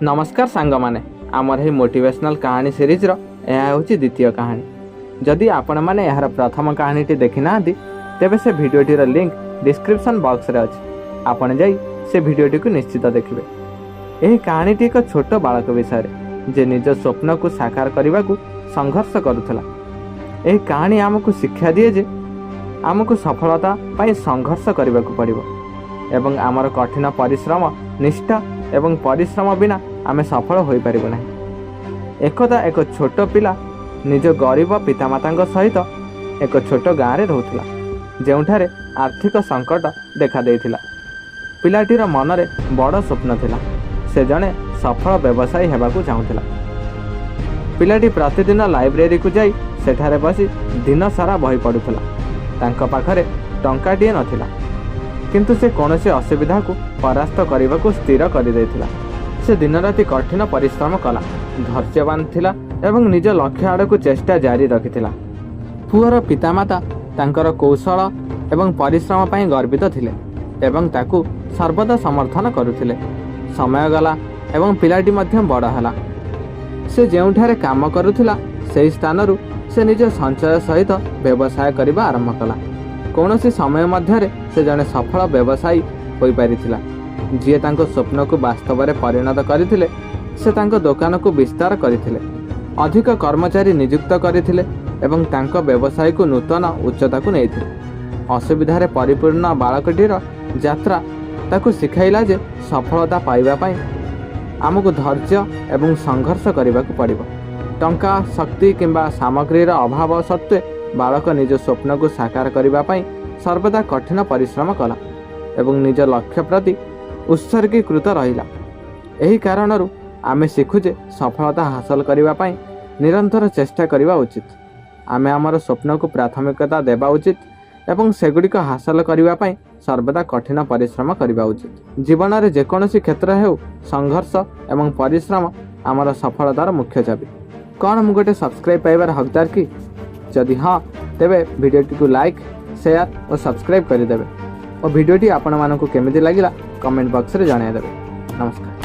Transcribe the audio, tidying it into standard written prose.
नमस्कार सांग माने आमर ही मोटिवेशनल कहानी सीरीज रो यह हूँ द्वितीय कहानी। जदि आपण मैंने यार प्रथम कहानी देखी ना तेबे से भिडियोटीर लिंक डिस्क्रिप्शन बॉक्स रे अछि। आपण जाई से भिडियोटी को निश्चित देखिबे। यही कहानीटी एक छोट बालक विषय जे निज स्वप्न को साकार करने को संघर्ष करुला। यही कहानी आमको शिक्षा दिए जे आमको सफलता पाई संघर्ष करने को पड़िबो एवं आमर कठिन परिश्रम निष्ठा एवं परिश्रम बिना आमे सफल हो पारिबो नाही। एकदा एक छोट पिला निज गरीब पितामाता सहित एक छोट गाँव में रोला जोठारे आर्थिक संकट देखा देइथिला। पिलाटीर मनरे बड़ स्वप्न थिला, से जड़े सफल व्यवसायी हेबाकू चाहूला। पिलाटी प्रतिदिन लाइब्रेरी को जाई सेठारे बसी दिन सारा बही पढ़ुला। तांको पाखरे टंकाटिए नथिला, किंतु से कौनसी असुविधा को परास्त करने को स्थिर कर देथिला। से दिन राति कठिन परिश्रम कला, धैर्यवान थिला एवं निज लक्ष्य आड़ को चेष्टा जारी रखिथिला। पुअर पितामाता तांकर कौशल एवं परिश्रम पाई गर्वित थिले एवं ताकू सर्वदा समर्थन करुथिले। समय गला एवं पिलाटी मध्य बड़ हला। से जेउठारे काम करुथिला सेही स्थानरु से निज संचय सहित व्यवसाय करबा आरंभ कला। कौनसी समय मध्यरे से जने सफल व्यवसायी होई पारिथिला। जिए तांको स्वप्न को वास्तव में परिणत करथिले से तांको दुकान को विस्तार करथिले, अधिक कर्मचारी नियुक्त करथिले एवं तांको व्यवसाय को नूतन उच्चता को नेइथिले। असुविधारे परिपूर्ण बालकटीर यात्रा ताकू शिखाइला जे सफलता पाइबा पाई आमको धैर्य एवं संघर्ष करने को पड़िबो। टंका शक्ति किंबा सामग्रीर अभाव सत्वे बालक निज स्वप्न को साकार करने पाई सर्वदा कठिन परिश्रम कला एवं निज लक्ष्य प्रति उत्सर्गीकृत रहिला। एही कारणरू आमे शिखुजे सफलता हासिल करने पाई निरंतर चेष्टा करने उचित। आमे आमर स्वप्न को प्राथमिकता देवा उचित एवं सेगुड़िक हासिल करने पाई सर्वदा कठिन परिश्रम करने उचित। जीवन में जेकोसी क्षेत्र हेउ संघर्ष एवं परिश्रम आमर सफलतार मुख्य चाबी। कौन मु गोटे सब्सक्राइब पाइबार हकदार कि? जदि हाँ तेबे भिडियोटी को लाइक शेयर और सब्सक्राइब करदेवे और भिडियोटी आपण मानकु केमिति लागिला कमेंट बॉक्स रे जणाइदेवे। नमस्कार।